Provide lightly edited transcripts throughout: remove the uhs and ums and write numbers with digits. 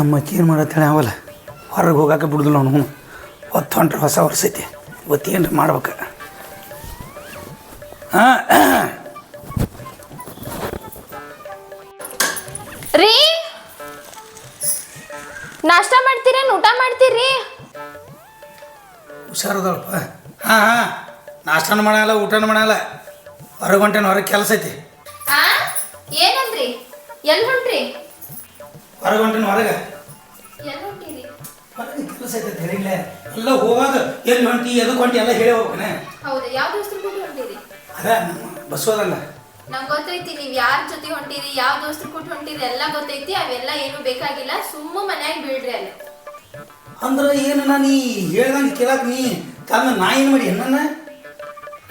ನಮ್ಮ ಅಕ್ಕಿ ಏನು ಮಾಡತ್ತೇಳಿ ಅವಲ್ಲ ಹೊರಗೆ ಹೋಗಾಕ ಬಿಡುದಿಲ್ಲ ಅವನು ಹೊತ್ತು ಹೊಂಟ್ರೆ ಹೊಸ ವರ್ಷ ಐತಿ ಇವತ್ತೇನ್ರಿ ಮಾಡ್ಬೇಕು. ರೀ ನಾಷ್ಟ ಮಾಡ್ತೀರೇನು ಊಟ ಮಾಡ್ತೀರಿ? ಹುಷಾರದಳಪ್ಪ. ನಾಷ್ಟನೂ ಮಾಡಲ್ಲ ಊಟನೂ ಮಾಡಲ್ಲ, ಹೊರಗೆ ಹೊಂಟೇನು, ಹೊರಗೆ ಕೆಲಸ ಐತಿ. ಏನಂದ್ರಿ? ಎಲ್ಲಿ ಹೊಂಟ್ರಿ? ಹೊರಗೆ ಹೊಂಟೇನು, ಹೊರಗೆ ಎಲ್ಲಿ ಹೊಂಟಿರಿ? ಹೊರಗೆ ಕೆಲಸ ಐತೆ ಹೇಳಿಲ್ಲ. ಎಲ್ಲ ಹೋಗಾಗ ಎಲ್ಲಿ ಹೊಂಟಿ ಎದಕ್ಕೆ ಹೊಂಟಿ ಎಲ್ಲ ಹೇಳಿ ಹೋಗ್ತಾನೆ. ಹೌದಾ? ಯಾವ ದೋಸ್ತರ ಕೂಡಿ ಹೊಂಟಿರಿ? ಅದ ನಮ್ಮ ಬಸ್ಸೋದಲ್ಲ. ನಂಗೆ ಗೊತ್ತೈತಿ ನೀವು ಯಾರ ಜೊತೆ ಹೊಂಟಿರಿ, ಯಾವ ದೋಸ್ತರ ಕೂಡಿ ಹೊಂಟಿರಿ ಎಲ್ಲ ಗೊತ್ತೈತಿ. ಅವೆಲ್ಲ ಏನು ಬೇಕಾಗಿಲ್ಲ, ಸುಮ್ಮ ಮನ್ಯಾಗ ಬೀಳ್ರಿ ಅಲ್ಲಿ. ಅಂದ್ರೆ ಏನು ನೀ ಹೇಳ್ದಂಗೆ ಕೇಳಕ್ಕೆ ನೀ ತಂದು ನಾ ಏನು ಮಾಡಿ ನನ್ನ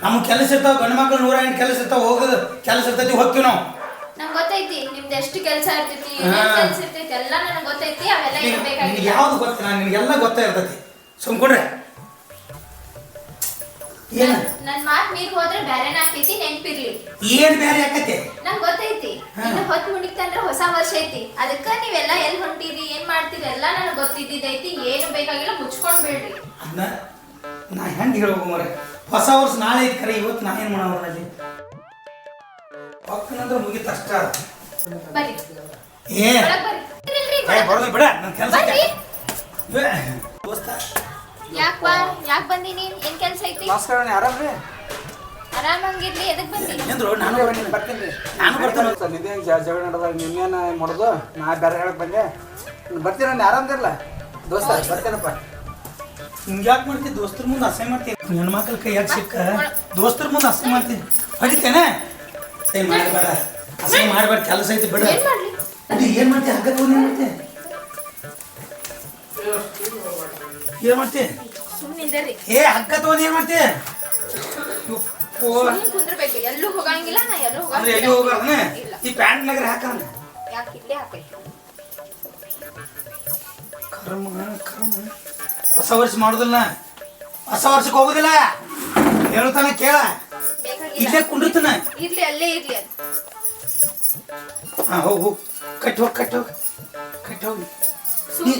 ನಮ್ಗೆ ಕೆಲಸ ಇರ್ತಾವೆ, ಗಂಡು ಮಕ್ಳು 108 ಕೆಲಸ ಇರ್ತಾವೆ, ಹೋಗೋದು ಕೆಲಸ ಇರ್ತೈತಿ, ಹೋಗ್ತೀವಿ ನಾವು. ನಂಗೆ ಗೊತ್ತೈತಿ ನಿಮ್ದು ಎಷ್ಟು ಕೆಲಸ ಇರ್ತೈತಿ, ಕೆಲಸ ಇರ್ತೈತಿ ಎಲ್ಲ ನನಗೆ ಗೊತ್ತೈತಿ. ಅವೆಲ್ಲ ಏನು ಬೇಕಾಗಿಲ್ಲ. ಯಾವ್ದು ಗೊತ್ತ ನಿನಗೆಲ್ಲ ಗೊತ್ತಾ ಇರ್ತೈತಿ. ಸುಮ್ಕೊಂಡ್ರೆ ಏನು ನನ್ನ ಮಾತು ಮೀರಿ ಹೋದ್ರೆ ಬೇರೆನ ಆಕೈತಿ, ನೆನ್ಪಿರ್ಲಿ. ಏನು ಬೇರೆ ಆಕೈತಿ ನಂಗೆ ಗೊತ್ತೈತಿ. ಇನ್ನು ಹೊತ್ತು ಮುಡಿತಂದ್ರೆ ಹೊಸ ವರ್ಷ ಐತಿ, ಅದಕ್ಕೆ ನೀವೆಲ್ಲ ಎಲ್ಲಿ ಹೊಂಟಿರಿ ಏನ್ ಮಾಡ್ತೀರಿ ಎಲ್ಲ ನನಗೆ ಗೊತ್ತಿದ್ದೈತಿ. ಏನು ಬೇಕಾಗಿಲ್ಲ, ಮುಚ್ಕೊಂಡ್ ಬಿಡ್ರಿ. ಅದನ್ನ ನಾ ಹೆಂಗೆ ಹೇಳ್ಬೇಕು ಮರೆ, ಹೊಸ ವರ್ಷ ನಾಳೆ ಐತಿ ಕರೆ, ಇವತ್ತು ನಾ ಏನು ಮಾಡೋರಲ್ಲಿ ಪಕ್ಕನಂದ್ರೆ ಮುಗಿತ ಅಷ್ಟ. ಬರ್ರಿ ಏ ಬರ್ರಿ ಬರೋದು ಬಿಡ ನನ್ನ ಕೆಲಸ ದೋಸ್ತ. ಯಾಕೆ ಬಂದಿನಿ? ಏನ್ ಕೆಲಸ ಐತಿ? ನಮಸ್ಕಾರ, ಆರಾಮ್ರಿ? ಆರಾಮಂಗಿರ್ಲಿ. ಎದಕ್ ಬಂದಿನಿ? ಎಂದ್ರು ನಾನು ಬರ್ತೀನಿ. ನಾನು ಬರ್ತೇನೆ. ನಿನ್ನೆ ಜಗಳ ನಡೆದಾಗ ನಿನ್ನೇನು ಮಾಡೋದು, ನಾ ಬೇರೆ ಹೇಳಕ್ ಬಂದೆ. ಬರ್ತೀನಿ, ಆರಾಮ್ದಿರಲ್ಲ ದೋಸ್ತ? ಬರ್ತೇನಪ್ಪ. ಹಿಂಗೆ ಯಾಕೆ ಮಾಡ್ತೀವಿ? ದೋಸ್ತರ ಮುಂದೆ ಅಸಹ್ಯ ಮಾಡ್ತೀನಿ. ಹೆಣ್ಮಕ್ಳ ಕೈಯಾಗ ಸಿಕ್ಕ ದೋಸ್ತರ ಮುಂದೆ ಅಸಹ್ಯ ಮಾಡ್ತೀನಿ. ಹೊಡಿತೇನೆ? ಅಸಹ್ಯ ಮಾಡಬೇಡ, ಅಸಹ್ಯ ಮಾಡಬೇಡ, ಕೆಲಸ ಐತಿ ಬಿಡ. ಏನ್ ಮಾಡ್ಲಿ? ಅದು ಏನು ಮಾಡ್ತೀಯ? ಹಗ್ಗ ತಗೊಂಡು ಏನು ಮಾಡ್ತೀಯ? ಏನು ಮಾಡ್ತೀಯ? ಸುಮ್ಮನಿದ್ದರಿ. ಏ ಹಗ್ಗ ತಗೊಂಡು ಏನು ಮಾಡ್ತೀಯ? ಕುಂದ್ರಬೇಕು, ಎಲ್ಲೂ ಹೋಗಂಗಿಲ್ಲ. ನಾ ಎಲ್ಲೂ ಅಂದ್ರೆ ಎಲ್ಲಿ ಹೋಗ್ಬಾರ್ದ? ಈ ಪ್ಯಾಂಟ್ ನಗರ ಹಾಕಂದ ಯಾಕೆ ಇಲ್ಲೇ ಹಾಕೈತಿ? ಕರ್ಮ ಕರ್ಮ. ಹೊಸ ವರ್ಷ ಮಾಡೋದಿಲ್ಲ, ಹೊಸ ವರ್ಷಕ್ಕೆ ಹೋಗೋದಿಲ್ಲ. ಹೇಳ್ತಾನ ಕೇಳ, ಇಲ್ಲೇ ಕುಂಡಿರ್ತಾನ. ಇರ್ಲಿ, ಅಲ್ಲೇ ಇರ್ಲಿ. ಹೋಗು ಹೋಗು, ಕಟ್ಟಿ ಹೋಗಿ ಕಟ್ಟಿ ಹೋಗಿ ಕಟ್ಟಿ ಹೋಗಿ.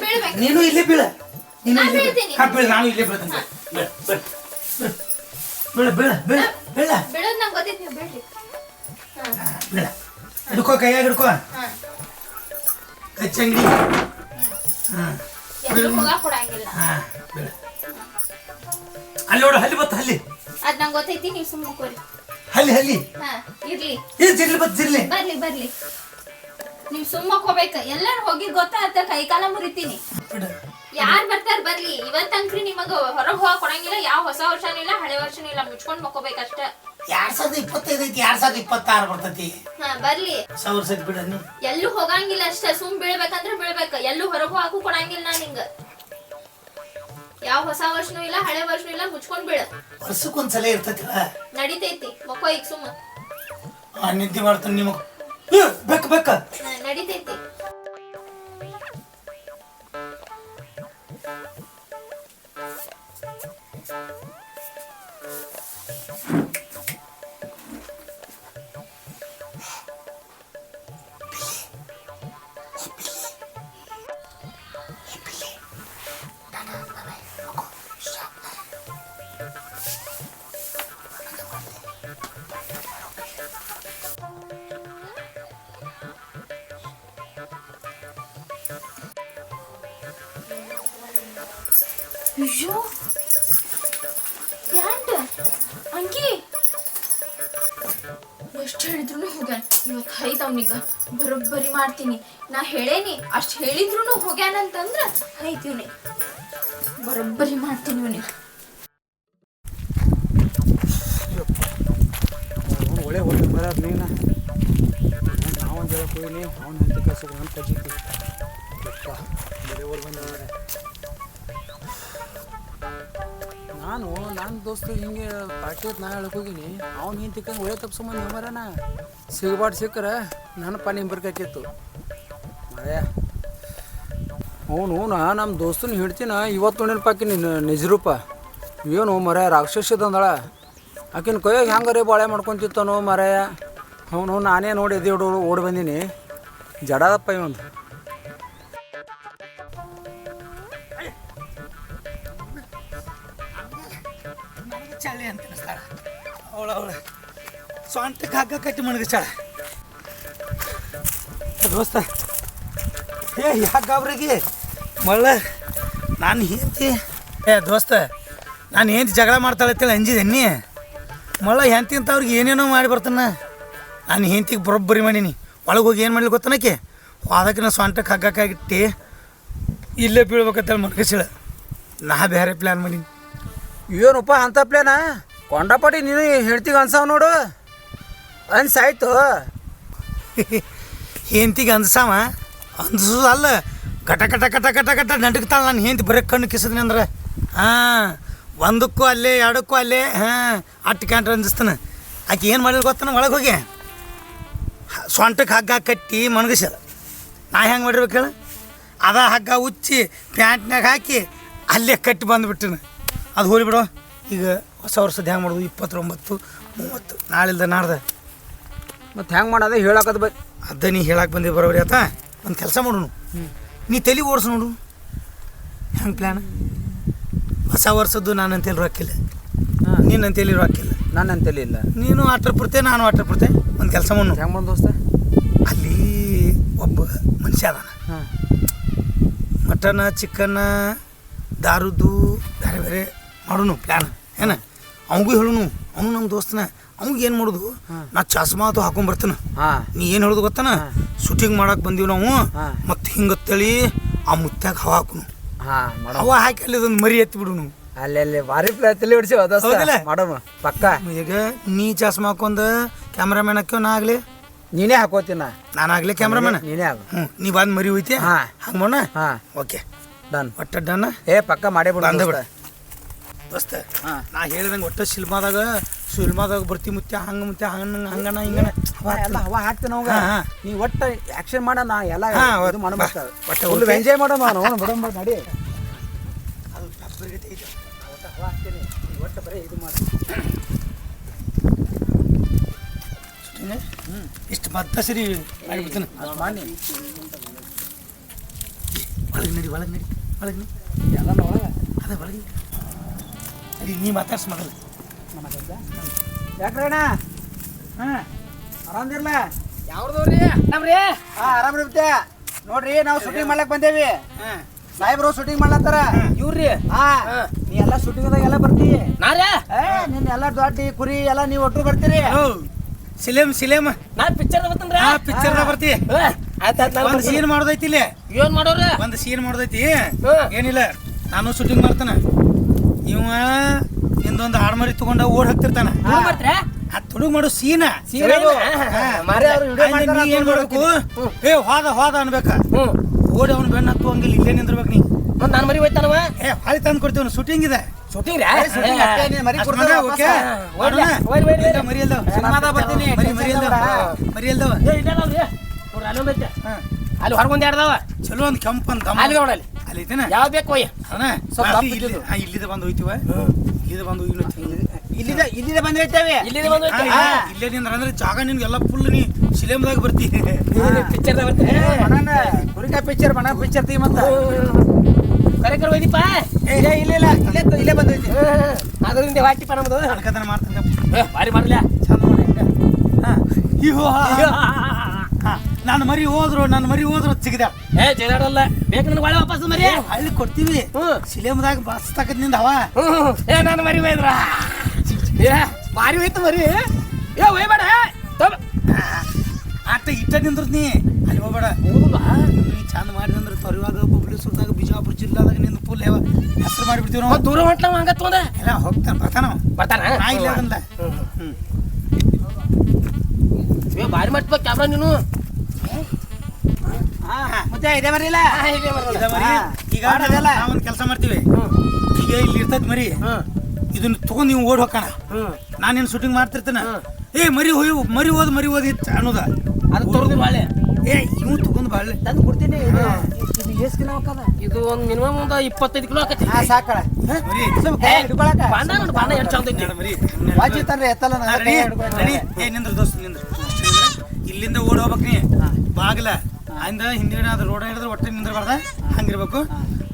ಬೀಳ್ಬೇಕು. ನೀನು ಇಲ್ಲೇ ಬೀಳ, ನೀನು ನಾನ್ ಇಲ್ಲೇ ಬೀಳ್ತೀನಿ. ಬೀಳ, ನಾನು ಇಲ್ಲೇ ಬೀಳ್ತೀನಿ. ಬೀಳ ಬೀಳ ಬೀಳ ಬೀಳ ಬಿಡೋದು ನಂಗೆ ಗೊತ್ತೈತಿ. ನೀವು ಬಿಡ್ರಿ. ಬೀಳ. ಹಿಡ್ಕೋ, ಕೈಯಾಗ ಹಿಡ್ಕೋ, ಕಚ್ಚಂಗಿ. ಎಲ್ಲೂ ಹೋಗಾಕ್ ಕೊಡಂಗಿಲ್ಲ. ಬೀಳ. ಅಲ್ಲಿ ನೋಡು, ಹಲ್ಲಿ ಬತ್ತ, ಹಲ್ಲಿ. ಅದ್ ನಂಗೆ ಗೊತ್ತೈತಿ. ನೀವು ಸುಮ್ಮ ಕೋರಿ. ಹಲ್ಲಿ ಹಲ್ಲಿ ಇರ್ಲಿ. ಜಿರ್ಲಿ ಬತ್ ಜಿರ್ಲಿ. ಬರ್ಲಿ ಬರ್ಲಿ. ನೀವ್ ಸುಮ್ಮ ಹೋಗ್ಬೇಕ. ಎಲ್ಲಾರು ಹೋಗಿ ಗೊತ್ತಾತ, ಕೈ ಕಾಲ ಮುರಿತೀನಿ. ಯಾರ್ ಬರ್ತಾರ ಬರ್ಲಿ. ಇವತ್ತಂಕ್ರಿ ನಿಮಗ ಹೊರಗೆ ಹೋಗಕ್ ಕೊಡಂಗಿಲ್ಲ. ಯಾವ ಹೊಸ ವರ್ಷನೂ ಇಲ್ಲ, ಹಳೆ ವರ್ಷನೂ ಇಲ್ಲ. ಮುಚ್ಕೊಂಡ್ ಮಕ್ಕೋಬೇಕಷ್ಟ. 2025 ಐತಿ, 2026 ಬರ್ತೈತಿ. ಬರ್ಲಿ. ಹೊಸ ವರ್ಷ ಐತಿ ಬಿಡ. ನೀ ಎಲ್ಲೂ ಹೋಗಂಗಿಲ್ಲ ಅಷ್ಟ. ಸುಮ್ ಬೀಳ್ಬೇಕಂದ್ರ ಬೀಳ್ಬೇಕ. ಎಲ್ಲೂ ಹೊರಗೆ ಹೋಗಕ್ಕೂ ಕೊಡಂಗಿಲ್ಲ ನಾ ನಿಂಗ. ಯಾವ ಹೊಸ ವರ್ಷನೂ ಇಲ್ಲ, ಹಳೆ ವರ್ಷನೂ ಇಲ್ಲ. ಮುಚ್ಕೊಂಡ್ ಬೀಳ. ವರ್ಷಕ್ಕೊಂದ್ಸಲ ಇರ್ತೈತಿ. ನಡಿತೈತಿ. ಮಕ್ಕೋ ಈಗ ಸುಮ್ಮ. ನಿದ್ದೆ ಮಾಡ್ತಾನೆ ನಿಮಗ. ಬೇಕ ಬೇಕ ನಡಿತೈತಿ. ಅಯ್ಯೋ, ಪ್ಯಾಂಟ್ ಅಂಗಿ ಎಷ್ಟು ಹೇಳಿದ್ರು ಹೋಗ್ಯಾನ. ಇವತ್ತು ಹೈತ್ ಅವ್ನಿಗ ಬರೋಬ್ಬರಿ ಮಾಡ್ತೀನಿ. ನಾ ಹೇಳೇನಿ, ಅಷ್ಟು ಹೇಳಿದ್ರು ಹೋಗ್ಯಾನಂತಂದ್ರ ಹೈತೀವ್ನಿ. ಬರೋಬ್ಬರಿ ಮಾಡ್ತೀನಿ ಇವನಿಗೆ. ಒಳ್ಳೆ ಹೋಗಿ ಬರೋದು ನೀನು. ನಾವೊಂದು ಹೇಳಕ್ಕೆ ಹೋಗಿನಿ, ಅವ್ನು ಹೆಂತ ಕಳ್ಸಿದ್ರು ಅಂತ ಕಜಿತಿ ಬರೀ ಊರು ಬಂದವ್ರೆ. ನಾನು ದೋಸ್ತ ಹಿಂಗೆ ಪಾರ್ಟಿ ನಾ ಹೇಳಕ್ಕೆ ಹೋಗಿನಿ, ಅವ್ನು ಹಿಂಗೆ ತಿಕ್ಕಂಗೆ ಒಳ್ಳೆ ತಪ್ಸಂಬಂದು ಮರನ ಸಿಗಬಾರ್ದು ಸಿಕ್ಕರೆ ನನ್ನ ಪಾನಿ ಬರ್ಕಾಕಿತ್ತು ಮರೇ. ಅವನು ನಮ್ಮ ದೋಸ್ತನ ಹಿಡ್ತೀನ ಇವತ್ತು ನೆನಪಾಕಿ ನಿಜ ರೂಪ. ಏನು ಮರ ರಾಕ್ಷಸದಂದಳ. ಆಕಿನ ಕೈಯಾಗ ಹೆಂಗಾರೆ ಬಾಳೆ ಮಾಡ್ಕೊತಿತ್ತಾನೋ ಮರೆಯ. ಅವನು ನಾನೇ ನೋಡಿ ಎದೆ ಓಡಿ ಬಂದೀನಿ. ಜಡದಪ್ಪ ಇವಂದು. ಚಳಿ ಅಂತ ಅನಿಸ್ತಾಳ ಅವಳು ಸೊಂಟಕ್ಕೆ ಹಗ್ಗ ಕಟ್ಟಿ ಮಣಗಿಸ್ತಾಳ ದೋಸ್ತ ಯಾಕೆ ಗಾಬ್ರಿಗೆ ಮಳ್ಳ ನಾನು ಹೆಂಡತಿ ದೋಸ್ತ ನಾನು ಹೆಂಡತಿ ಜಗಳ ಮಾಡ್ತಾಳೆ ಅಂತೇಳಿ ಅಂಜಿದೆನ್ನಿ ಮಳ್ಳ ಹೆಂಡತಿ ಅಂತ ಅವ್ರಿಗೆ ಏನೇನೋ ಮಾಡಿ ಬರ್ತಾನ ನಾನು ಹೆಂಡತಿಗೆ ಬರೋಬ್ಬರಿ ಮಾಡೀನಿ ಒಳಗೆ ಹೋಗಿ ಏನು ಮಾಡ್ಲಿ ಗೊತ್ತಾನಕ್ಕೆ ಅದಕ್ಕೆ ನಾನು ಸ್ವಂಟಕ್ಕೆ ಹಗ್ಗಕ್ಕಾಗಿಟ್ಟು ಇಲ್ಲೇ ಬೀಳ್ಬೇಕಂತೇಳಿ ಮನ್ಕಸಿಳ ನಾ ಬೇರೆ ಪ್ಲ್ಯಾನ್ ಮಾಡೀನಿ ಏನಪ್ಪ ಅಂತ ಪ್ಲೇನಾ ಕೊಂಡಪಾಟಿ ನೀನು ಹೇಳ್ತೀಗ ಅನ್ಸಾವ್ ನೋಡು ಅನ್ಸಾಯ್ತು ಹೆಂಡತಿಗೆ ಅನ್ಸಾವ ಅನ್ಸೋದಲ್ಲ ಕಟ ಕಟ ಕಟ ಕಟ ಕಟ ನಟಕ್ತಾಳೆ ನಾನು ಹೆಂಡತಿ ಬರೀ ಕಣ್ಣು ಕಿಸಿದ್ನಿ ಅಂದ್ರೆ ಹಾಂ ಒಂದಕ್ಕೂ ಅಲ್ಲೇ ಎರಡಕ್ಕೂ ಅಲ್ಲೇ ಹಾಂ ಅಟ್ಟು ಕ್ಯಾಂಟ್ರ್ ಅಂಜಿಸ್ತಾನೆ ಆಕೆ ಏನು ಮಾಡಿದ್ರು ಗೊತ್ತಾನ ಒಳಗೆ ಹೋಗಿ ಸೊಂಟಕ್ಕೆ ಹಗ್ಗ ಕಟ್ಟಿ ಮಣಗಿಸ್ಯಾಳ ನಾ ಹೆಂಗೆ ಮಾಡಿರ್ಬೇಕು ಹೇಳು ಅದ ಹಗ್ಗ ಉಚ್ಚಿ ಪ್ಯಾಂಟ್ನಾಗ ಹಾಕಿ ಅಲ್ಲೇ ಕಟ್ಟಿ ಬಂದುಬಿಟ್ಟಿನ ಅದು ಹೋಲಿ ಬಿಡು ಈಗ ಹೊಸ ವರ್ಷದ ಹೆಂಗೆ ಮಾಡೋದು 29 30 ನಾಳಿಲ್ದ ನಾಡ್ದೆ ಮತ್ತು ಹೆಂಗೆ ಮಾಡೋದು ಹೇಳಕ್ಕದು ಅದ ನೀ ಹೇಳಕ್ಕೆ ಬಂದಿ ಬರೋಬ್ರಿ ಆತ ಒಂದು ಕೆಲಸ ಮಾಡೋನು ನೀ ತಲೆ ಓಡಿಸು ನೋಡು ಹೆಂಗೆ ಪ್ಲ್ಯಾನ್ ಹೊಸ ವರ್ಷದ್ದು ನಾನು ಅಂತೇಳಿ ರೊಕ್ಕಿಲ್ಲ ನೀನು ಅಂತೇಳಿ ರೊಕ್ಕಿಲ್ಲ ನಾನು ಅಂತೇಳಿ ಇಲ್ಲ ನೀನು ಆಟರ್ ಪುರ್ತೆ ನಾನು ಆಟರ್ ಪುರ್ತೆ ಒಂದು ಕೆಲಸ ಮಾಡೋನು ಹೆಂಗೆ ಮಾಡೋದು ದೋಸ್ತ ಅಲ್ಲಿ ಒಬ್ಬ ಮನುಷ್ಯ ಅದಾನ ಹಾಂ ಮಟನ್ ಚಿಕನ್ ದಾರುದು ಬೇರೆ ಬೇರೆ ಮಾಡೋನು ಪ್ಲ್ಯಾನ್ ಏನ ಅವನಿಗೂ ಹೇಳುನು ಅವನು ನಮ್ಮ ದೋಸ್ತನ ಅವ್ಗೆ ಏನು ಮಾಡೋದು ನಾ ಚಸ್ಮಾ ಅದು ಹಾಕೊಂಬರ್ತಾನ ಹಾಂ ನೀ ಏನು ಹೇಳೋದು ಗೊತ್ತಾನ ಶೂಟಿಂಗ್ ಮಾಡಕ್ಕೆ ಬಂದೀವಿ ನಾವು ಮತ್ತು ಹಿಂಗೆ ತಳಿ ಆ ಮುತ್ಯಾಗ ಹವಾ ಹಾಕುನು ಹಾಂ ಮಾಡೋ ಹವಾ ಹಾಕಿ ಅಲ್ಲಿ ಅದೊಂದು ಮರಿ ಎತ್ತಿ ಬಿಡುನು ಅಲ್ಲಿ ಭಾರಿ ತಲೆ ಹೊಡ್ಸಿವ ಹೌದಲ್ಲ? ಮಾಡೋಣ ಪಕ್ಕ ಈಗ ನೀ ಚಸ್ಮಾ ಹಾಕೊಂಡ ಕ್ಯಾಮ್ರಾಮ್ಯಾನ್ ಹಾಕ್ಯವ ನಾ ಆಗಲಿ ನೀನೇ ಹಾಕೋತೀನ ನಾನಾಗಲಿ ಕ್ಯಾಮ್ರಾಮ್ಯಾನ್ ನೀನೇ ಹಾಕು ನೀ ಬಂದು ಮರಿ ಹೋಯ್ತಿ ಹಾಂ ಹಂಗೆ ಮಾಡೋಣ ಹಾಂ ಓಕೆ ಡನ್ ಒಟ್ಟ ಡನ್ ಪಕ್ಕ ಮಾಡೇ ಬಿಡು ಅಂದಬಿಡ ದೋಸ್ತ ಹಾಂ ನಾ ಹೇಳಿದಂಗೆ ಒಟ್ಟು ಸಿನಿಮಾದಾಗ ಬರ್ತಿ ಮುತ್ಯ ಹಂಗೆ ಹಂಗನ ಹಿಂಗನ ಎಲ್ಲ ಹವಾ ಹಾಕ್ತೇನೆ ಅವಾಗ ಹಾಂ ಹಾಂ ನೀ ಒಟ್ಟು ಆ್ಯಕ್ಷನ್ ಮಾಡ ನಾ ಎಲ್ಲ ಹಾಂ, ಇದು ಮಾಡ್ಬೇಕು ಒಟ್ಟು ಫುಲ್ ಓಕೆ. ಎಂಜಾಯ್ ಮಾಡೋಣ ನಾವು ಬಿಡೋಣ ನಡಿ ಅದು ಡಬ್ಬರಿಗೆ ತೆಗಿತು. ಒಟ್ಟು ಹವಾ ಹಾಕ್ತೀನಿ ಒಟ್ಟು ಬರೀ ಇದು ಮಾಡಿ ಇಷ್ಟು ಮತ್ತ ಸರಿ ಮಾಡಿಬಿಡ್ತಾನೆ ಅದು ಮಾಡಿ ಒಳಗೆ ನಡಿ ಎಲ್ಲ ಒಳಗೆ ಅದ ಒಳಗೆ ನಡಿ ನೀ ಮಾತಾಡ್ಸಿ ಮಾಡಲ್ಲ ಯಾಕ್ರಣ್ಣ ಹಾಂ ಆರಾಮದಿರಲ್ಲ ಯಾವ್ದವ್ರಿ ನಮ್ರಿ ಹಾಂ ಆರಾಮಿರುತ್ತೆ ನೋಡ್ರಿ ನಾವು ಶೂಟಿಂಗ್ ಮಾಡ್ಲಕ್ ಬಂದೇವಿ ಹಾಂ ಸಾಹೇಬ್ರು ಶೂಟಿಂಗ್ ಮಾಡ್ಲತ್ತಾರ ಇವ್ರಿ ಹಾಂ ನೀ ಎಲ್ಲ ಶೂಟಿಂಗ್ದಾಗ ಎಲ್ಲ ಬರ್ತಿ ನಾರೇ ನಿನ್ನ ಎಲ್ಲ ದೊಡ್ಡ ಕುರಿ ಎಲ್ಲ ನೀವು ಒಟ್ಟು ಬರ್ತೀರಿ ಸಿಲೇಮ್ ನಾ ಪಿಕ್ಚರ್ ಬರ್ತನ್ರಿ ಆ ಪಿಕ್ಚರ್ನ ಬರ್ತಿ ಆಯ್ತಾಯ್ತು ಒಂದು ಸೀನ್ ಮಾಡೋದೈತಿ ಇಲ್ಲಿ ಏನ್ ಮಾಡೋರ್ರಿ ಒಂದು ಸೀನ್ ಮಾಡೋದೈತಿ ಹ್ಮ್. ಏನಿಲ್ಲ ನಾನು ಶೂಟಿಂಗ್ ಮಾಡ್ತಾನ ಇವ ಇಂದೊಂದು ಹಾಡ್ಮರಿ ತಗೊಂಡ ಓಡ್ ಹಾಕ್ತಿರ್ತಾನ ಮಾಡ್ತ್ರೆ ಆ ತುಡುಗ್ ಮಾಡೋ ಸೀನ ಮಾರಿ ಅವ್ರು ವಿಡಿಯೋ ಆಯ್ತು, ಮಾಡ್ತಾರ ನೀ ಏನ್ ಮಾಡ್ಬೇಕು ಏ ಹೋದ ಅನ್ಬೇಕ ಹ್ಮ್ ಓಡಿ ಅವ್ನು ಬೆನ್ನ ಹತ್ತು ಹಂಗಿಲ್ಲ ಇಲ್ಲೇ ನಿಂದಿರ್ಬೇಕು ನೀ ಮತ್ ನಾನ್ ಮರಿ ಹೋಯ್ತಾನವ ಏ ಹಾಳಿ ತಂದು ಕೊಡ್ತೀವಿ ಶೂಟಿಂಗ್ ಇದೆ ಶೂಟಿಂಗ್ ಮರಿ ಅಷ್ಟ್ ಕೊಡ್ತಾರೆ ಮಂಗ, ಓಕೆ? ಮಾಡೋಣ? ಇಲ್ಲ, ಮರಿ ಅಲ್ದಾವ. ಸಿನಿಮಾದಾಗ ಬರ್ತೀನಿ, ಮರಿ ಅಲ್ದಾವ. ನೋಡ್ರಿ ಅಲ್ಲೊಂದೈತೆ ಅಲ್ಲಿ ಹೊರಗೊಂದ್ ಎರಡದಾವ ಚಲೋ ಒಂದು ಕೆಂಪು ಅಂತ ಅಲ್ಲಿ ನೋಡಲ್ಲಿ ಅಲ್ಲಿ ಐತೆನ ಯಾವ್ದು ಬೇಕು ಒಯ್ಯ ಅವನ ಸ್ವಲ್ಪ ದಪ್ಪ ಇದ್ದಿದ್ದು. ಇಲ್ಲಿದ ಬಂದು ಹೋಯ್ತಿವ ಇಲ್ಲಿದ ಬಂದು ಇಲ್ಲಿದೆ ಬಂದಿರ್ತೇವೆ ಇಲ್ಲಿಂದ ಬಂದು ಇಲ್ಲೇ ನಿಂದ್ರ ಅಂದ್ರೆ ಜಾಗ ನಿನ್ಗೆಲ್ಲ ಫುಲ್ ನೀ ಸಿಲೇಮ್ದಾಗ ಬರ್ತಿ ಪಿಕ್ಚರ್ ಬರ್ತೀನಿ ಕುರಿಕಾ ಪಿಕ್ಚರ್ ಬಣ ಪಿಕ್ಚರ್ ತೀ ಮತ್ತ ಕರೆ ಒಯ್ದಿಪ್ಪ ಇಲ್ಲೇ ಬಂದೈತಿ ಅದರಿಂದ ವಾಟಿಪ್ಪ ನಮ್ದು ಅಡ್ಕತನ ಮಾಡ್ತಾನೆ ಭಾರಿ ಮಾಡ್ಲ ಚಂದ ಮಾಡಿ ನನ್ನ ಮರಿ ಹೋದ್ರು ಸಿಗದ ಏ ಜೈಲಾಡಲ್ಲ ಬೇಕು ನನಗೆ ಒಳ್ಳೆ ವಾಪಸ್ ಮರಿ ಹಳ್ಳಿ ಕೊಡ್ತೀವಿ ಸಿಲೇಮ್ದಾಗ ಬಸ್ ತಕ್ಕದಿಂದ ಅವ ಏ ನಾನು ಮರಿ ಒಯ್ದ್ರ ಏ ಭಾರಿ ಹೋಯ್ತು ಮರಿ ಏ ಒಯ್ಬೇಡ ಆಟ ಇಟ್ಟ ನಿಂದ್ರದ್ನಿ ಅಲ್ಲಿ ಹೋಗ್ಬೇಡ ನೀ ಚಂದ ಮಾಡಿದಂದ್ರೆ ತೊರಿವಾಗ ಬಬ್ಲೇಶ್ವರದಾಗ ಬಿಜಾಪುರ ಜಿಲ್ಲಾದಾಗ ನಿಂದು ಫುಲ್ ಹೆಸರು ಮಾಡಿಬಿಡ್ತೀವಿ ನಾವು ದೂರ ಹೊಂಟ್ಲ ಹಂಗ ತೊಂದೆ ಎಲ್ಲ ಹೋಗ್ತಾನೆ ಬರ್ತಾನ ಬರ್ತಾನ ನಾ ಇಲ್ಲ ಅದಲ್ಲ ಏ ಭಾರಿ ಮಾಡ್ತೀವ ಕ್ಯಾಮ್ರಾ ನೀನು ಮತ್ತೆ ಇದೆ ಮರಿಲ್ಲ ಈಗ ನಾವೊಂದು ಕೆಲಸ ಮಾಡ್ತೀವಿ ಈಗ ಇಲ್ಲಿ ಇರ್ತೈತಿ ಮರಿ ಇದನ್ನ ತಗೊಂಡ್ ನೀವು ಓಡ್ ಹೋಗೋಣ ನಾನೇನು ಶೂಟಿಂಗ್ ಮಾಡ್ತಿರ್ತಾನ ಏ ಮರಿ ಓದಿ ಅನ್ನೋದ ಅದು ತೊರೆದು ಬಾಳೆ ಏ ಇವು ತಗೊಂಡ್ ಬಾಳೆ ತಂದು ಕೊಡ್ತೀನಿ ಇದು ಎಷ್ಟು ಕಿಲೋ ಹಾಕದ ಇದು ಒಂದು ಮಿನಿಮಮ್ ಒಂದು 25 ಕಿಲೋ ಆಕತಿ ಸಾಕಳ ಮರಿ ಹಿಡ್ಕೊಳಕ ಬಾಂಡ ನೋಡು ಬಾಂಡ ಎಷ್ಟು ಚಂದ ಐತಿ ಮರಿ ವಾಜಿ ತಂದ್ರೆ ಎತ್ತಲ್ಲ ನಡಿ ಏ ನಿಂದ್ರ ದೋಸ್ತ ನಿಂದ್ರ ಇಲ್ಲಿಂದ ಓಡ್ ಹೋಗ್ಬೇಕ್ ನೀ ಬಾಗಿಲ ಆಯಿಂದ ಹಿಂದ್ಗಡೆ ಅದು ರೋಡ್ ಹಿಡಿದ್ರೆ ಒಟ್ಟೆ ನಿಂದ್ರಬಾರ್ದ ಹಂಗಿರ್ಬೇಕು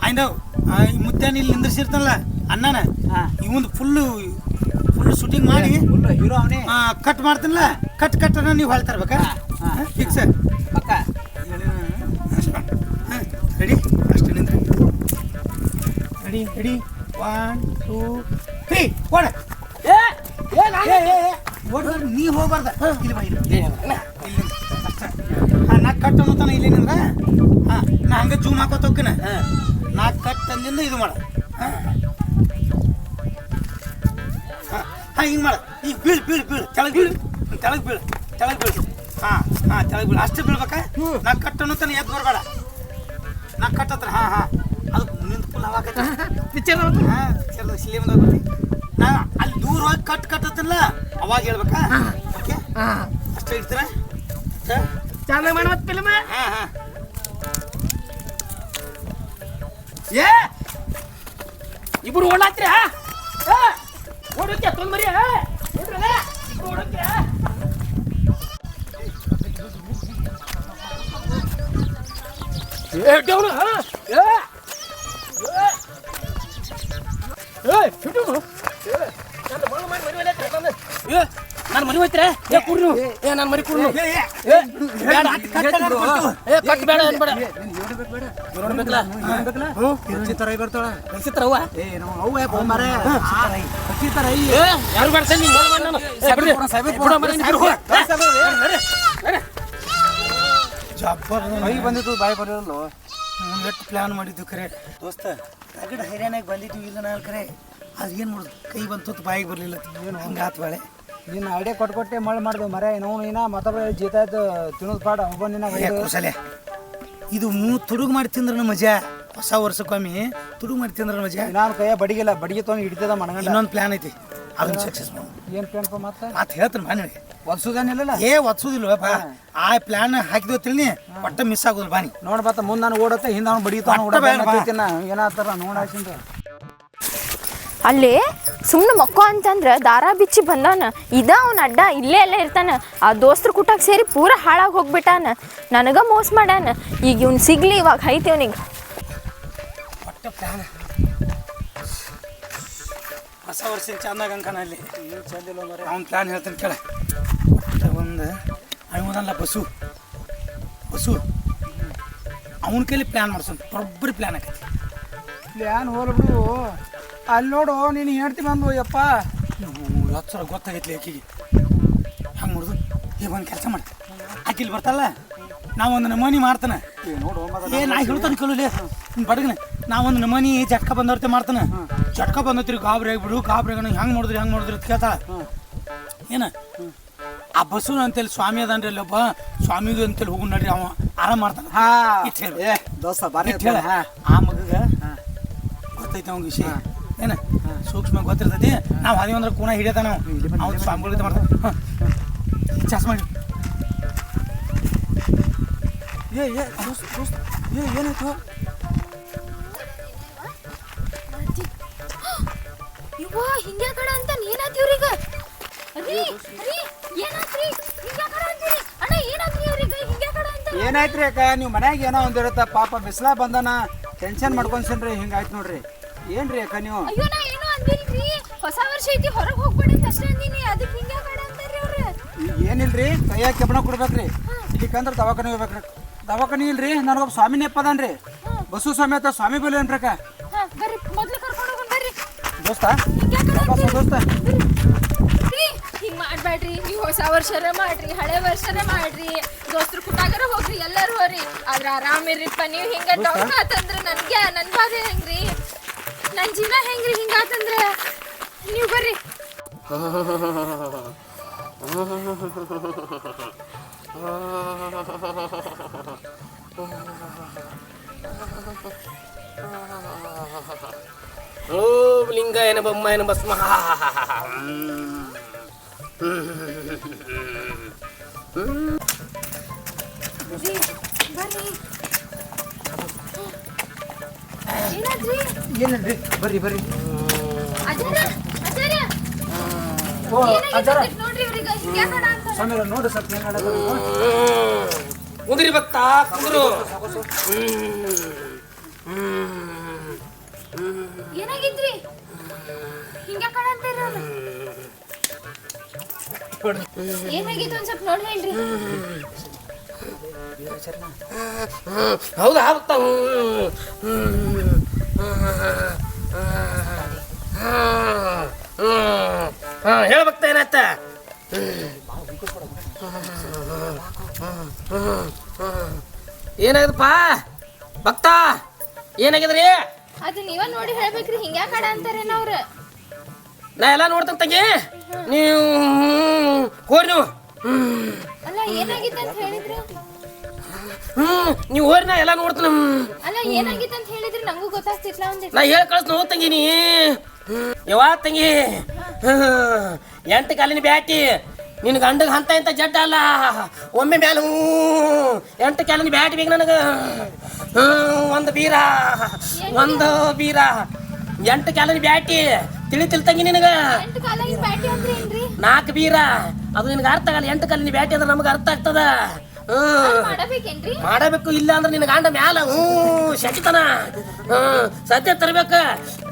ಆಯಿಂದ ಮುತ್ಯಾನ ಇಲ್ಲಿ ನಿಂದ್ರಿಸಿರ್ತಾನಲ್ಲ ಅಣ್ಣನ ಇವಂದು ಫುಲ್ಲು ಫುಲ್ ಶೂಟಿಂಗ್ ಮಾಡಿ ಹೀರೋ ಅವನೇ ಕಟ್ ಮಾಡ್ತೀನಲ್ಲ ಕಟ್ ನೀವು ಹೇಳ್ತಾರ್ಬೇಕಾ ಫಿಕ್ಸ್ ಪಕ್ಕ ರೆಡಿ ಅಷ್ಟೇ ನಿಂದ್ರೆ ರೆಡಿ 1 2 3 ಓಡ ನೀ ಹೋಗ್ಬಾರ್ದ ಇಲ್ಲಿ ಬಾ ಇಲ್ಲಿ ಅಷ್ಟೇ ನಾ ಕಟ್ ಅನ್ನೋತಾನ ಇಲ್ಲಿ ನಿಂದ್ರ ನಾ ಹಂಗೆ ಜೂಮ್ ಹಾಕೋತ ಹೋಗ್ಕನ ನಾ ಕಟ್ ತಂದಿಂದ ಇದು ಮಾಡ ಹಿಂಗೆ ಮಾಡ ಈಗ ಬೀಳ್ ತೆಳಗ್ ಬೀಳು ತೆಳಗ್ ಬೀಳು ಅಷ್ಟೇ ಬೀಳ್ಬೇಕಾ ನಾ ಕಟ್ ಅನ್ನೋತಾನ ಎದ್ದು ಬರಬೇಡ ನಾ ಕಟ್ ಹತ್ರ ಅದು ನಿಂತ ಫುಲ್ ಹವಾಕತ್ತ ಪಿಕ್ಚರ್ದಾಗ ಸಿಲಿ ಬಂದಾಗ ನಾ ಅಲ್ಲಿ ದೂರ ಹೋಗಿ ಕಟ್ ಹತ್ತಲ್ಲ ಅವಾಗ ಹೇಳ್ಬೇಕಾ ಓಕೆ ಅಷ್ಟೇ ಇಡ್ತೀರ ಚಾಲು ಮಾಡ ಮತ್ತೆ ಫಿಲ್ಮ್ ಇಬ್ರು ಓಡಾತ್ರಿ ಓಡೋಕೆ ತೊಂದ್ ಮರಿ ನೋಡ್ರಲ್ಲ ಇಬ್ರು ಓಡೋಕೆ ಡೌನು ನಾನು ಮರಿ ಹೋಯ್ತ್ರೆ ಕುಡ್ರು ನಾನು ಮರಿ ಕುಡ್ರು ಕಟ್ ಬೇಡ ಅನ್ಬೇಡ ನೋಡ್ಬೇಕಲ್ಲ ಬರ್ತಾಳ ಕಳ್ಸಿತ್ರವ್ವ ಯಾರು ಬೇಡ ಕೈ ಬಂದಿತ್ತು ಬಾಯಿ ಬರಲ್ಲ ಎಷ್ಟು ಪ್ಲಾನ್ ಮಾಡಿದ್ದು ಖರೆ ದೋಸ್ತ ರಗಡ ಹೈರಾಣಾಗಿ ಬಂದಿದ್ವಿ ಇಲ್ಲ ನಾನು ಖರೆ ಅದು ಏನು ಮಾಡೋದು ಕೈ ಬಂತು ಬಾಯಿಗೆ ಬರಲಿಲ್ಲ ಏನು ಹಂಗಾತ್ ಬಾಳೆ ನಿನ್ನ ಐಡಿಯಾ ಕೊಟ್ಕೊಟ್ಟೆ ಮಳೆ ಮಾಡಿದ್ವು ಮರ ನೀನ ಮತ್ತೊಬ್ಬ ಜೀತ ಆಯ್ತು ತಿನ್ನೋದು ಪಾಡ ಒಬ್ಬ ನಿನ್ನ ಕುಸಲೆ ಇದು ತುಡುಗು ಮಾಡಿ ತಿಂದ್ರೆ ಮಜಾ ಹೊಸ ವರ್ಷಕ್ಕೊಮ್ಮೆ ತುಡುಗು ಮಾಡಿ ತಿಂದ್ರೆ ಮಜಾ ನಾನು ಕೈಯ ಬಡಿಗಿಲ್ಲ ಬಡಿಗೆ ತೊಗೊಂಡು ಹಿಡಿತದ ಮನಗಂಡ ಇನ್ನೊಂದು ಪ್ಲಾನ್ ಐತಿ ಅದನ್ನ ಸಕ್ಸಸ್ ಮಾಡು ಏನು ಪ್ಲಾನ್ ಮತ್ತೆ ಹೇಳ್ತೀನಿ ಬಾ ನನಗೆ ಒದ್ಸುದೇನಿಲ್ಲ ಒದ್ಸುದಿಲ್ವಪ್ಪ ಆ ಪ್ಲಾನ್ ಹಾಕಿದ್ವಿ ತಿಳ್ನಿ ಒಟ್ಟ ಮಿಸ್ ಆಗೋದಿಲ್ಲ ಬಾನಿ ನೋಡ್ ಬತ್ತ ಮುಂದೆ ನಾನು ಓಡತ್ತೆ ಹಿಂದೆ ಅವ್ನು ಬಡಿತಾನ ಏನಾಗ್ತಾರ ನೋಡಾಸಿಂದ ಅಲ್ಲಿ ಸುಮ್ಮನೆ ಮಕ್ಕೋ ಅಂತಂದ್ರೆ ದಾರ ಬಿಚ್ಚಿ ಬಂದಾನ ಅವ್ನ ಅಡ್ಡ ಇಲ್ಲೇ ಎಲ್ಲ ಇರ್ತಾನ ಆ ದೋಸ್ತ್ರ ಕೂಟಕ್ಕೆ ಸೇರಿ ಪೂರ ಹಾಳಾಗಿ ಹೋಗ್ಬಿಟ್ಟಾನ ನನಗ ಮೋಸ ಮಾಡ್ಯಾನ ಈಗ ಇವ್ನು ಸಿಗ್ಲಿ ಇವಾಗ ಐತಿ ಅವನಿಗೆ ಒಟ್ಟ ಪ್ಲಾನ್ ಹೊಸ ವರ್ಷ ಚಂದಾಗ ಅಂಕನ ಅಲ್ಲಿ ಚಂದಿಲ್ಲ ಅವ್ನ ಪ್ಲಾನ್ ಹೇಳ್ತಾನೆ ಕೇಳ ಒಂದು ಅವನಲ್ಲ ಬಸ್ಸು ಅವನ ಕೈಲಿ ಪ್ಲಾನ್ ಮಾಡ್ಸೋಣ ಬರೋಬ್ಬರಿ ಪ್ಲಾನ್ ಆಕೈತಿ ಪ್ಲಾನ್ ಹೋಲ್ಬಿಡು ಅಲ್ಲಿ ನೋಡು ನೀನು ಹೇಳ್ತಿ ಬಂದು ಯಪ್ಪ ಲಕ್ಷ ಗೊತ್ತಾಗೈತ್ಲಿ ಆಕಿಗೆ ಹಂಗೆ ನೋಡುದು ಈಗ ಒಂದು ಕೆಲಸ ಮಾಡಿ ಆಕಿಲಿ ಬರ್ತಲ್ಲ ನಾವೊಂದು ನಮೂನಿ ಮಾಡ್ತಾನೆ ನಾ ಹೇಳ್ತಾನೆ ಕೇಳಲಿ ಬಡಗನ ನಾವೊಂದು ನಮೂನಿ ಜಟ್ಕ ಬಂದವ್ರತೆ ಮಾಡ್ತಾನೆ ಜಟ್ಕ ಬಂದತ್ರಿ ಗಾಬರಿ ಆಗಿಬಿಡು ಗಾಬರಿ ಆಗ ಹೆಂಗೆ ನೋಡಿದ್ರಿ ಅಂತ ಕೇಳ್ತಾಳ ಏನ ಆ ಬಸ್ಸು ಅಂತೇಳಿ ಸ್ವಾಮಿ ಅದನ್ರಿ ಅಲ್ಲಿ ಒಬ್ಬ ಸ್ವಾಮಿದು ಅಂತೇಳಿ ಹೋಗಿ ನಡ್ರಿ ಅವ ಆರಾಮ್ ಮಾಡ್ತಾನೆ ದೋಸ್ತ ಬಾರಿ ಹೇಳ ಆ ಮಗಗ ಗೊತ್ತೈತೆ ಅವ್ನ ವಿಷಯ ಏನ ಸೂಕ್ಷ್ಮ ಗೊತ್ತಿರ್ತೈತಿ ನಾವು ಅದೇ ಅಂದ್ರೆ ಕೂನ ಹಿಡಿಯತ ನಾವು ಅವ್ನು ಸ್ವಾಮಿಗಳಿಗೆ ಮಾಡ್ತಾನೆ ಚಾಸ್ ಮಾಡಿ ಏನಾಯ್ತು ಇವ ಹಿಂಗೆ ಕಡ ಅಂತ ಏನಾಯ್ತು ಇವ್ರಿಗೆ ಏನಾಯ್ತ್ರಿ ಅಕ್ಕ ನೀವು ಮನ್ಯಾಗ ಏನೋ ಒಂದಿರತ್ತ ಪಾಪ ಬಿಸಿಲ ಬಂದನ ಟೆನ್ಷನ್ ಮಾಡ್ಕೊಂಡ್ಸನ್ರಿ ಹಿಂಗಾಯ್ತು ನೋಡ್ರಿ ಏನ್ರಿ ಅಕ್ಕ ನೀವು ಹೊಸ ವರ್ಷ ಐತಿ ಹೊರಗೆ ಹೋಗ್ಬೇಡಿ ಅಂತ ಅಷ್ಟೇ ಅಂದಿನಿ ಅದಕ್ಕೆ ಹಿಂಗೆ ಕಡ ಅಂತಾರ್ರಿ ಅವ್ರು ಏನಿಲ್ರಿ ಕೈಯಾಗ ಕೆಬ್ಬಣ ಕೊಡ್ಬೇಕ್ರಿ ಇದಕ್ಕಂದ್ರೆ ದವಾಖಾನೆ ಹೋಗ್ಬೇಕ್ರಿ ದವಾಖಾನೆ ಇಲ್ರಿ ನನಗೊಬ್ಬ ಸ್ವಾಮಿ ನೆಪ್ಪದನ್ರಿ ಬಸು ಸ್ವಾಮಿ ಆತ ಸ್ವಾಮಿ ಬಲಿ ಏನ್ರಕ್ಕ ಬರ್ರಿ ಮೊದ್ಲು ಕರ್ಕೊಂಡು ಹೋಗೋಣ ಬರ್ರಿ ದೋಸ್ತ ದೋಸ್ತ ಹಿಂಗ್ ಮಾಡ್ಬೇಡ್ರಿ ನೀವು ಹೊಸ ವರ್ಷರ ಮಾಡ್ರಿ ಹಳೆ ವರ್ಷರ ಮಾಡ್ರಿ ದೋಸ್ತ್ರ ಕುಟಾಗರ ಹೋಗ್ರಿ ಎಲ್ಲರೂ ಹೋರಿ ಆದ್ರ ಆರಾಮಿರ್ರಿಪ್ಪ ನೀವು ಹಿಂಗ ಡೌನ್ ಆತಂದ್ರ ನನ್ಗೆ ನನ್ ಬಾಧೆ ಹೆಂಗ್ರಿ ನನ್ ಜೀವನ ಹೆಂಗ್ರಿ ಹಿಂಗಾತಂದ್ರ ನೀವು ಬರ್ರಿ ಓಂ ಲಿಂಗಾಯನ ಬೊಮ್ಮಾಯನ ಭಸ್ಮ ಏನಿಲ್ರಿ ಬರ್ರಿ ಬರ್ರಿ ಸ್ವಾಮಿ ನೋಡಿ ಸ್ವಲ್ಪ ಹೆಂಗ ಕುಂದ್ರಿ ಭಕ್ತ ಕುಂದ್ರು ಏನಾಗಿದ್ರಿ ಹಿಂಗ ಕಾಣಂತೀರ ಏನಾಗಿತ್ತು ಒಂದ್ ಸ್ವಲ್ಪ ನೋಡಿ ಹೇಳ್ರಿ. ಹೌದಾ ಭಕ್ತ ಹೇಳ್ಬೇಕ್ತ ಏನಾಯ್ತ ಏನಾಗದಪ್ಪ ಭಕ್ತ ಏನಾಗಿದ್ರಿ ಅದು ನೀವ ನೋಡಿ ಹೇಳ್ಬೇಕ್ರಿ. ಹಿಂಗ್ಯಾಕ ಹಾಡ ಅಂತಾರೇನ ಅವ್ರ? ನಾ ಎಲ್ಲ ನೋಡ್ತಂತ ತಂಗಿ ನೀವು ಹೋರಿ ನೀವು ಅಲ್ಲ ಏನಾಗಿತ್ತು ಅಂತ ಹೇಳಿದ್ರಿ? ನೀವು ಹೋರಿ ನಾ ಎಲ್ಲ ನೋಡ್ತೀನಿ. ಅಲ್ಲ ಏನಾಗಿತ್ತು ಅಂತ ಹೇಳಿದ್ರಿ ನಂಗೂ ಗೊತ್ತಾಗ್ತಿರ್ಲ ಒಂದ್ ನಾ ಹೇಳಿ ಕಳ್ಸ ನೋ ತಂಗಿ ನೀ ಯಾವ ತಂಗಿ 8 ಕಾಲಿನ ಬ್ಯಾಟಿ ನಿನ್ ಗಂಡಗ ಅಂತ ಇಂತ ಜಡ್ಡ ಅಲ್ಲ ಒಮ್ಮೆ ಮ್ಯಾಲ 8 ಕಾಲಿನ ಬ್ಯಾಟಿ ಬೇಕು ನನಗ ಒಂದು ಬೀರ 8 ಕಾಲಿನ ಬ್ಯಾಟಿ ತಿಳಿತಿಲ್ ತಂಗಿ ನಿನಗ 8 ಕಾಲಾಗಿನ ಬ್ಯಾಟಿ ಅಂದ್ರೆ ಏನ್ರಿ? 4 ಬೀರ ಅದು ನಿನಗೆ ಅರ್ಥ ಆಗಲ್ಲ 8 ಕಾಲಿನ ಬ್ಯಾಟಿ ಅಂದ್ರೆ ನಮ್ಗೆ ಅರ್ಥ ಆಗ್ತದ ಮಾಡಬೇಕೇನ್ರಿ? ಮಾಡಬೇಕು ಇಲ್ಲ ಅಂದ್ರೆ ನಿನ್ನ ಗಂಡ ಮ್ಯಾಲ ಶಟಿತನ ಸದ್ಯ ತರ್ಬೇಕ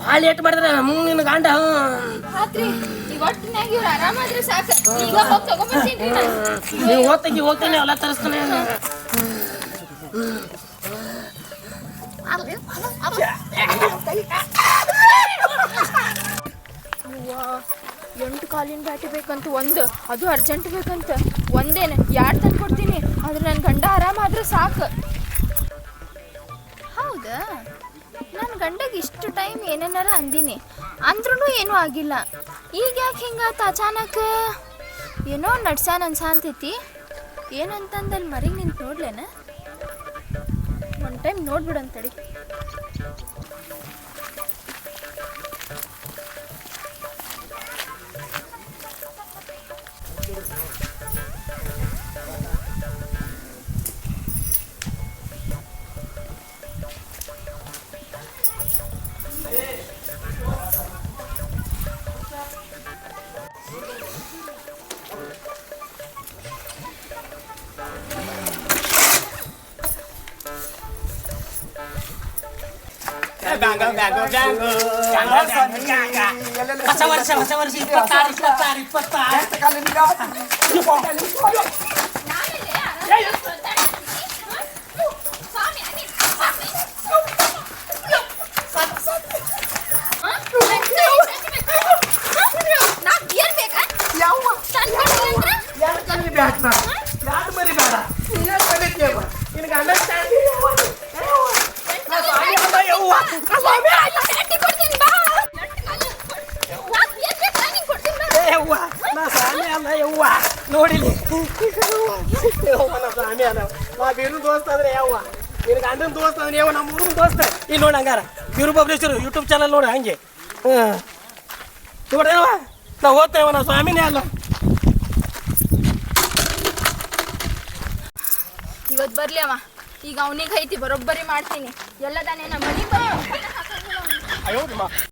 ಭಾಳ ಏಟ್ ಮಾಡಿದ್ರೆ ನಿನ್ನ ಗಂಡ ಆತ್ರಿ ಈಗ ಒಟ್ಟಿನಾಗ ಇವ್ರು ಆರಾಮಾದ್ರೆ ಸಾಕ. ಈಗ ಹೋಗಿ ತಗೊಂಡ್ಬರ್ತೀನಿ ನೀವು ಹೋಗ್ತೀನಿ ಎಲ್ಲ ತರಿಸ್ತಾನೆ. ಎಂಟು ಕಾಲಿನ ಬ್ಯಾಟಿ ಬೇಕಂತ ಒಂದು, ಅದು ಅರ್ಜೆಂಟ್ ಬೇಕಂತ ಒಂದೇನು 2 ತಂದು ಕೊಡ್ತೀನಿ. ಆದ್ರೆ ನನ್ನ ಗಂಡ ಆರಾಮಾದ್ರೆ ಸಾಕು. ಹೌದಾ? ನನ್ನ ಗಂಡಗೆ ಇಷ್ಟು ಟೈಮ್ ಏನೇನಾರ ಅಂದಿನಿ ಅಂದ್ರೂ ಏನೂ ಆಗಿಲ್ಲ. ಈಗ ಯಾಕೆ ಹಿಂಗಾತ ಅಚಾನಕ್? ಏನೋ ನಡ್ಸ್ಯಾನ ಅನ್ಸಾಂತೈತಿ. ಏನಂತಂದಲ್ಲಿ ಮರಿಗೆ ನಿಂತು ನೋಡ್ಲೇನ? ಒಂದು ಟೈಮ್ ನೋಡ್ಬಿಡಂತಡಿ. ಹೊಸ ವರ್ಷ 22 ನೋಡಿಲಿ ನಾ ಬೀರು ದೋಸ್ತ ಅಂದ್ರೆ ಯಾವ ನಿನ್ ಗಂಡನ ದೋಸ್ತ ಅಂದ್ರೆ ಯಾವ ನಮ್ಮ ಊರಿನ ದೋಸ್ತ ಇಲ್ಲಿ ನೋಡಿ ಹಂಗಾರ ಬೀರು ಬಬ್ಲೇಶ್ವರ ಯೂಟ್ಯೂಬ್ ಚಾನಲ್ ನೋಡಿ ಹಂಗೆ ನೋಡ್ದೇವ ನಾ ಹೋಗ್ತೇವ ನಾ ಸ್ವಾಮಿನೇ ಅಲ್ಲ. ಇವತ್ತು ಬರ್ಲಿ ಅವ. ಈಗ ಅವನಿಗೆ ಐತಿ ಬರೋಬ್ಬರಿ ಮಾಡ್ತೀನಿ ಎಲ್ಲ ತಾನೇ ನಮ್ಮ ಮನೆ